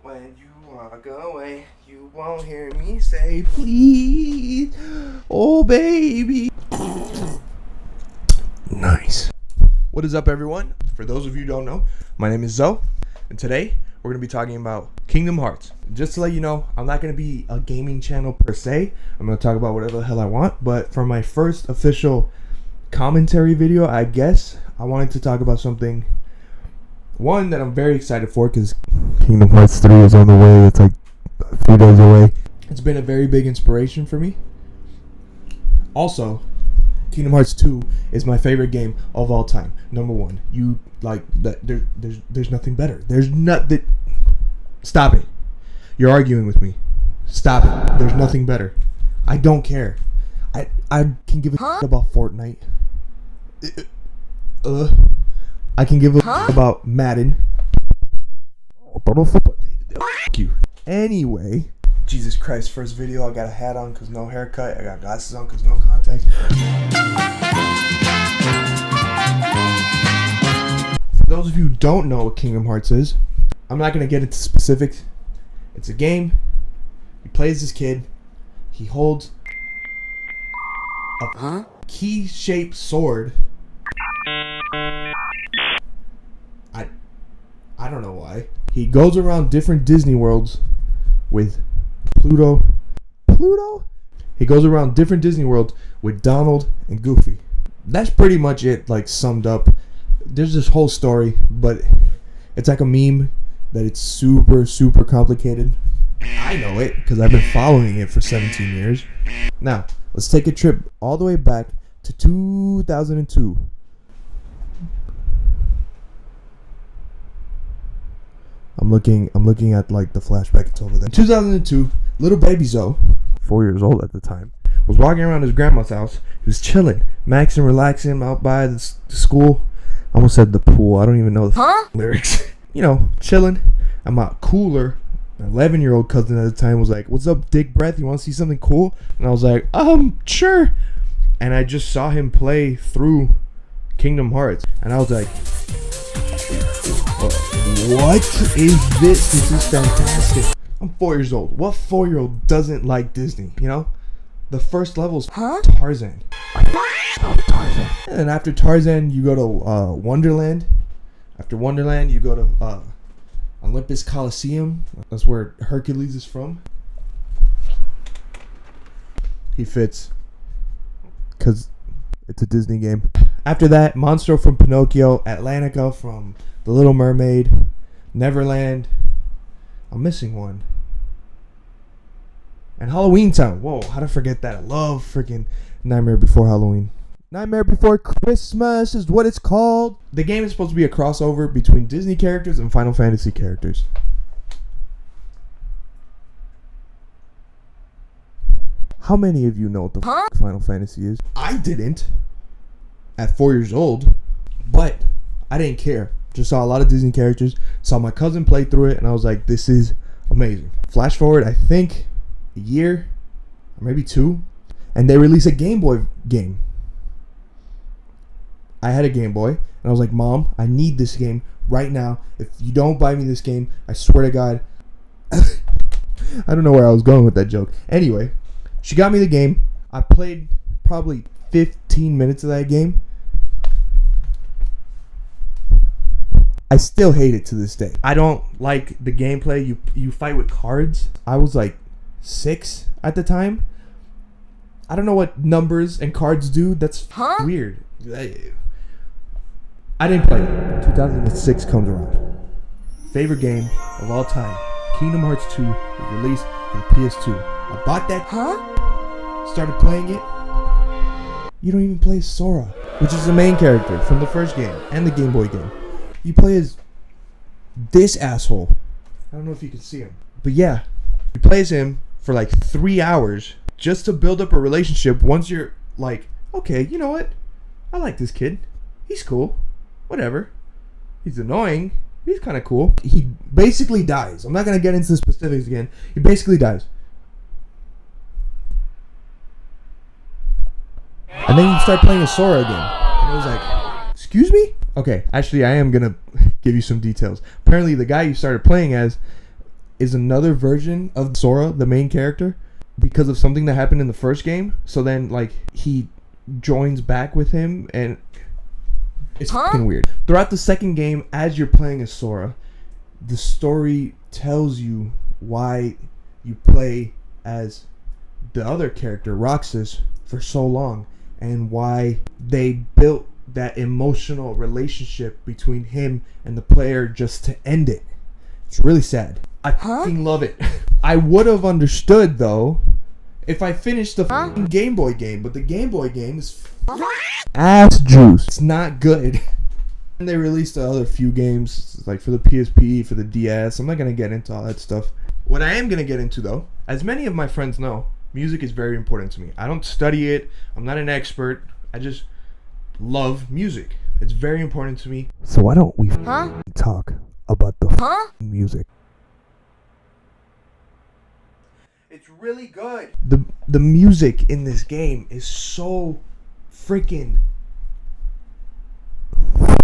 When you walk away, you won't hear me say, please, oh baby. Nice. What is up, everyone? For those of you who don't know, my name is Zoe, and today we're going to be talking about Kingdom Hearts. Just to let you know, I'm not going to be a gaming channel per se. I'm going to talk about whatever the hell I want, but for my first official commentary video, I guess, I wanted to talk about something, one that I'm very excited for, because Kingdom Hearts 3 is on the way. It's like a few days away. It's been a very big inspiration for me. Also, Kingdom Hearts 2 is my favorite game of all time. Number one. You like that? There's nothing better. There's nothing. Stop it. You're arguing with me. Stop it. There's nothing better. I don't care. I can give a shit about Fortnite. I can give a shit about Madden. Fuck you. Anyway, Jesus Christ, first video, I got a hat on because no haircut. I got glasses on because no contacts. For those of you who don't know what Kingdom Hearts is, I'm not going to get into specifics. It's a game. He plays this kid. He holds a key-shaped sword. I don't know why. He goes around different Disney worlds with Pluto. He goes around different Disney worlds with Donald and Goofy. That's pretty much it, like, summed up. There's this whole story, but it's like a meme that it's super, super complicated. I know it because I've been following it for 17 years. Now, let's take a trip all the way back to 2002. I'm looking at like the flashback. It's over there. In 2002, little baby Zoe, 4 years old at the time, was walking around his grandma's house. He was chilling, maxing, relaxing out by the school. I almost said the pool. I don't even know the lyrics. You know, chilling. And my cooler, 11-year-old cousin at the time was like, "What's up, dick breath? You want to see something cool?" And I was like, sure. And I just saw him play through Kingdom Hearts, and I was like, what is this? This is fantastic. I'm 4 years old. What 4-year-old doesn't like Disney, you know? The first level's Tarzan. Tarzan. And after Tarzan, you go to Wonderland. After Wonderland, you go to Olympus Coliseum. That's where Hercules is from. He fits because it's a Disney game. After that, Monstro from Pinocchio, Atlantica from The Little Mermaid, Neverland. I'm missing one. And Halloween Town. Whoa, how to forget that? I love freaking Nightmare Before Halloween. Nightmare Before Christmas is what it's called. The game is supposed to be a crossover between Disney characters and Final Fantasy characters. How many of you know what the Final Fantasy is? I didn't at 4 years old, but I didn't care. Just saw a lot of Disney characters, saw my cousin play through it, and I was like, this is amazing. Flash forward, I think, a year, or maybe two, and they released a Game Boy game. I had a Game Boy, and I was like, Mom, I need this game right now. If you don't buy me this game, I swear to God. I don't know where I was going with that joke. Anyway, she got me the game. I played probably 15 minutes of that game. I still hate it to this day. I don't like the gameplay. You fight with cards. I was like 6 at the time. I don't know what numbers and cards do. That's weird. I didn't play it. 2006 comes around. Favorite game of all time. Kingdom Hearts 2 was released for the PS2. I bought that. Started playing it. You don't even play Sora, which is the main character from the first game and the Game Boy game. You play as this asshole. I don't know if you can see him, but yeah, you play as him for like 3 hours just to build up a relationship. Once you're like, okay, you know what? I like this kid. He's cool. Whatever. He's annoying. He's kind of cool. He basically dies. I'm not going to get into the specifics again. He basically dies. And then you start playing as Sora again. And it was like, excuse me? Okay, actually, I am going to give you some details. Apparently, the guy you started playing as is another version of Sora, the main character, because of something that happened in the first game. So then, like, he joins back with him, and it's fucking weird. Throughout the second game, as you're playing as Sora, the story tells you why you play as the other character, Roxas, for so long, and why they built that emotional relationship between him and the player just to end it. It's really sad. I fucking love it. I would have understood, though, if I finished the fucking Game Boy game, but the Game Boy game is ass juice. It's not good. And they released the other few games, like for the PSP, for the DS. I'm not going to get into all that stuff. What I am going to get into, though, as many of my friends know, music is very important to me. I don't study it. I'm not an expert. I just love music. It's very important to me. So why don't we talk about the music? It's really good. The music in this game is so freaking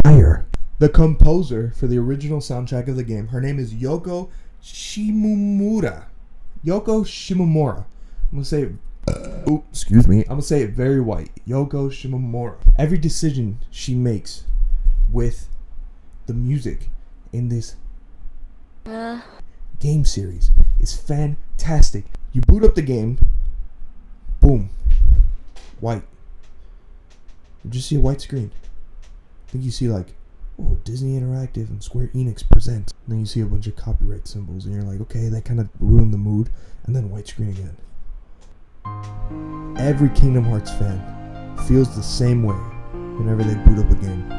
fire. The composer for the original soundtrack of the game, her name is Yoko Shimomura. Yoko Shimomura. I'm gonna say it. Excuse me. I'm gonna say it very white. Yoko Shimomura. Every decision she makes with the music in this game series is fantastic. You boot up the game, boom, white. You just see a white screen. I think you see like, oh, Disney Interactive and Square Enix present. And then you see a bunch of copyright symbols, and you're like, okay, that kind of ruined the mood. And then white screen again. Every Kingdom Hearts fan feels the same way whenever they boot up a game.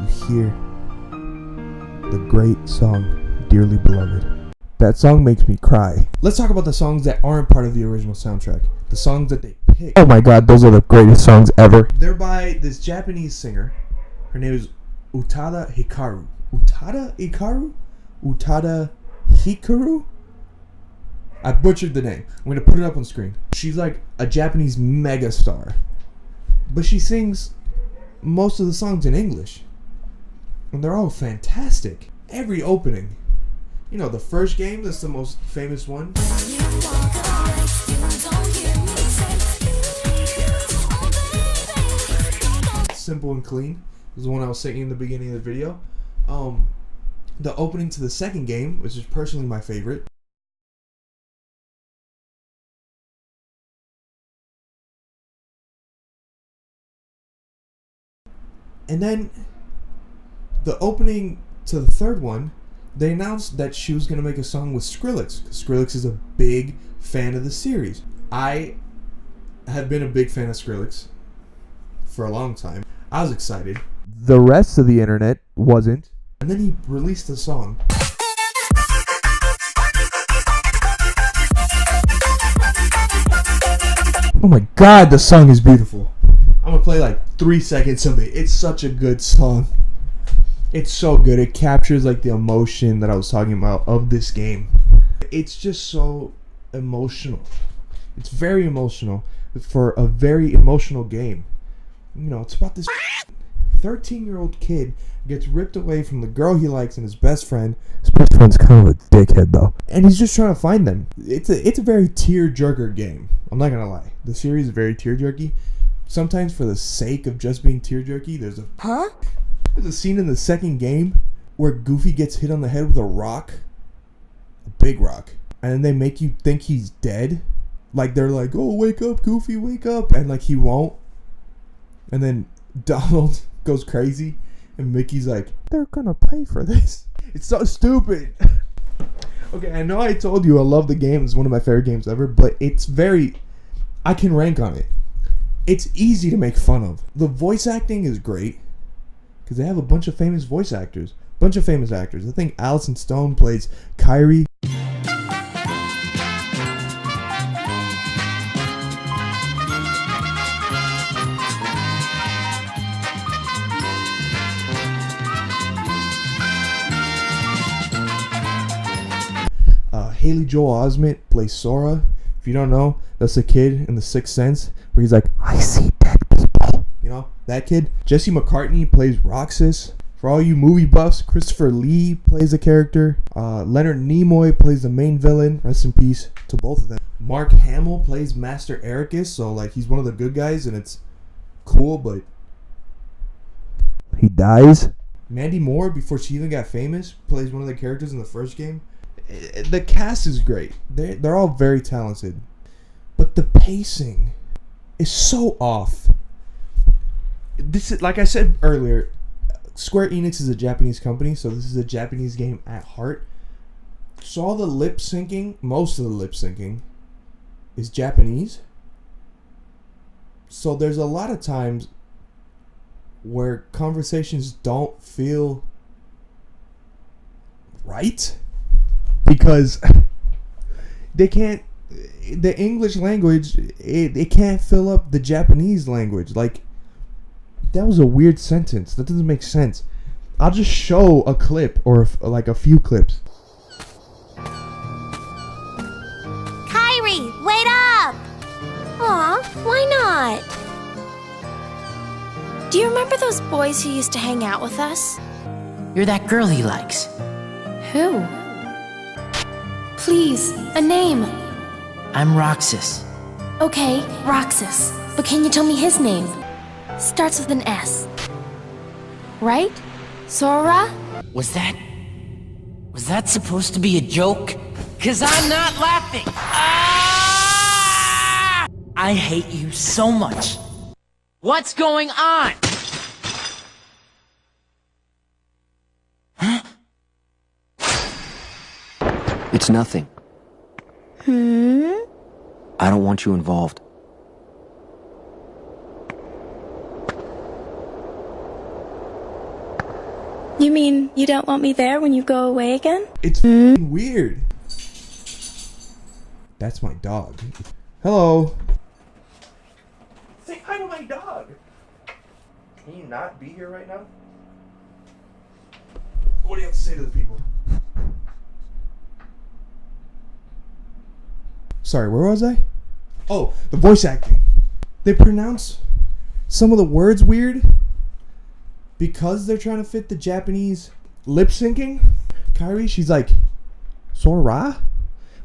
You hear the great song, Dearly Beloved. That song makes me cry. Let's talk about the songs that aren't part of the original soundtrack. The songs that they picked. Oh my god, those are the greatest songs ever. They're by this Japanese singer. Her name is Utada Hikaru. Utada Hikaru? I butchered the name. I'm going to put it up on screen. She's like a Japanese megastar. But she sings most of the songs in English. And they're all fantastic. Every opening. You know, the first game, that's the most famous one. Simple and Clean is the one I was singing in the beginning of the video. The opening to the second game, which is personally my favorite. And then the opening to the third one, they announced that she was going to make a song with Skrillex. Skrillex is a big fan of the series. I have been a big fan of Skrillex for a long time. I was excited. The rest of the internet wasn't. And then he released a song. Oh my god, the song is beautiful. I'm going to play like 3 seconds of it. It's such a good song. It's so good. It captures like the emotion that I was talking about of this game. It's just so emotional. It's very emotional for a very emotional game. You know, it's about this 13-year-old kid gets ripped away from the girl he likes and his best friend. His best friend's kind of a dickhead though. And he's just trying to find them. It's a very tear-jerker game. I'm not going to lie. The series is very tear-jerky. Sometimes for the sake of just being tear-jerky, there's a scene in the second game where Goofy gets hit on the head with a rock. A big rock. And then they make you think he's dead. Like, they're like, oh, wake up, Goofy, wake up. And, like, he won't. And then Donald goes crazy. And Mickey's like, they're gonna pay for this. It's so stupid. Okay, I know I told you I love the game. It's one of my favorite games ever. But it's very... I can rank on it. It's easy to make fun of. The voice acting is great. Because they have a bunch of famous voice actors. I think Allison Stone plays Kyrie. Haley Joel Osment plays Sora. If you don't know, that's the kid in The Sixth Sense where he's like, I see dead people. You know, that kid. Jesse McCartney plays Roxas. For all you movie buffs, Christopher Lee plays the character. Leonard Nimoy plays the main villain. Rest in peace to both of them. Mark Hamill plays Master Ericus, so like he's one of the good guys, and it's cool, but he dies. Mandy Moore, before she even got famous, plays one of the characters in the first game. The cast is great. They're all very talented, but the pacing is so off. This is, like I said earlier, Square Enix is a Japanese company, so this is a Japanese game at heart. So all the lip syncing, most of the lip syncing, is Japanese. So there's a lot of times where conversations don't feel right because they can't. The English language, it can't fill up the Japanese language. Like, that was a weird sentence. That doesn't make sense. I'll just show a clip or like a few clips. Kyrie, wait up! Aw, why not? Do you remember those boys who used to hang out with us? You're that girl he likes. Who? Please, a name. I'm Roxas. Okay, Roxas. But can you tell me his name? Starts with an S. Right? Sora? Was that supposed to be a joke? 'Cause I'm not laughing. Ah! I hate you so much. What's going on? Huh? It's nothing. I don't want you involved. You mean you don't want me there when you go away again? It's weird. That's my dog. Hello. Say hi to my dog. Can you not be here right now? What do you have to say to the people? Sorry, where was I? Oh, the voice acting. They pronounce some of the words weird because they're trying to fit the Japanese lip syncing. Kyrie, she's like, Sora?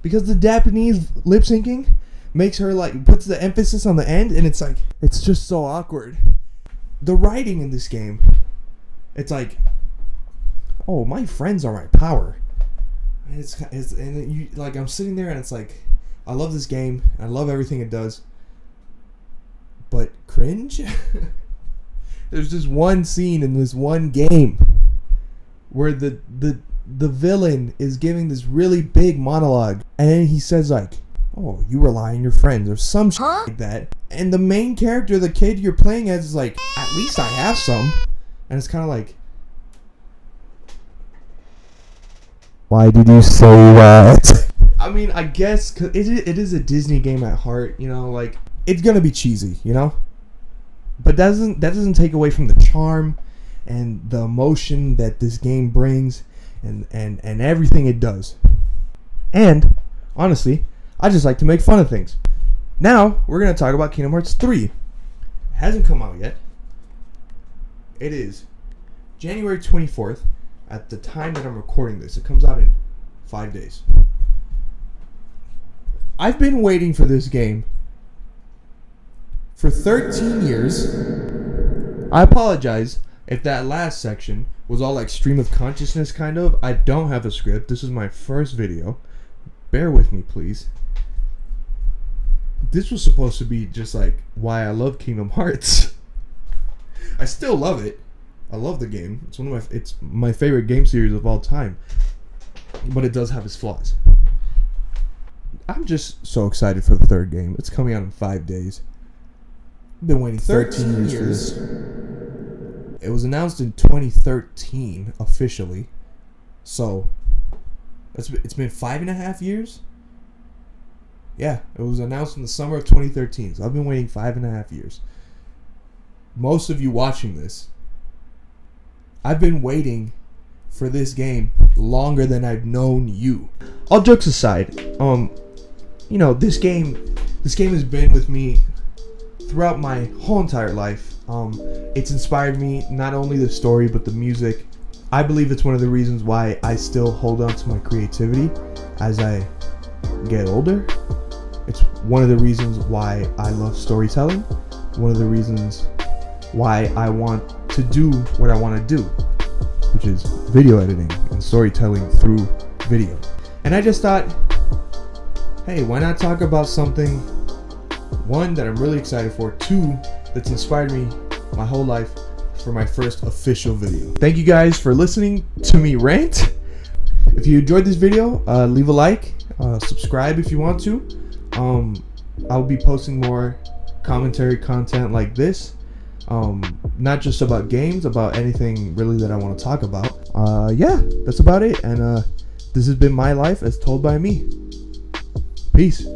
Because the Japanese lip syncing makes her like, puts the emphasis on the end, and it's like, it's just so awkward. The writing in this game, it's like, oh, my friends are my power. And and you, like, I'm sitting there and it's like, I love this game. I love everything it does. But cringe? There's this one scene in this one game where the villain is giving this really big monologue, and then he says like, oh, you rely on your friends or some shit like that. And the main character, the kid you're playing as, is like, at least I have some. And it's kind of like, why did you say that? I mean, I guess 'cause it is a Disney game at heart, you know, like, it's gonna be cheesy, you know? But that doesn't take away from the charm and the emotion that this game brings and everything it does. And, honestly, I just like to make fun of things. Now, we're gonna talk about Kingdom Hearts 3. It hasn't come out yet. It is January 24th at the time that I'm recording this. It comes out in 5 days. I've been waiting for this game for 13 years. I apologize if that last section was all like stream of consciousness kind of. I don't have a script. This is my first video. Bear with me, please. This was supposed to be just like why I love Kingdom Hearts. I still love it. I love the game. It's my favorite game series of all time. But it does have its flaws. I'm just so excited for the third game. It's coming out in 5 days. I've been waiting 13 years for this. It was announced in 2013 officially. So it's been 5.5 years. Yeah, it was announced in the summer of 2013. So I've been waiting 5.5 years. Most of you watching this, I've been waiting for this game longer than I've known you. All jokes aside, you know, this game has been with me throughout my whole entire life. It's inspired me, not only the story but the music. I believe it's one of the reasons why I still hold on to my creativity as I get older. It's one of the reasons why I love storytelling. One of the reasons why I want to do what I want to do, which is video editing and storytelling through video. And I just thought, hey, why not talk about something, one, that I'm really excited for, two, that's inspired me my whole life for my first official video. Thank you guys for listening to me rant. If you enjoyed this video, leave a like, subscribe if you want to. I'll be posting more commentary content like this, not just about games, about anything really that I want to talk about. Yeah, that's about it. And this has been my life as told by me. Peace.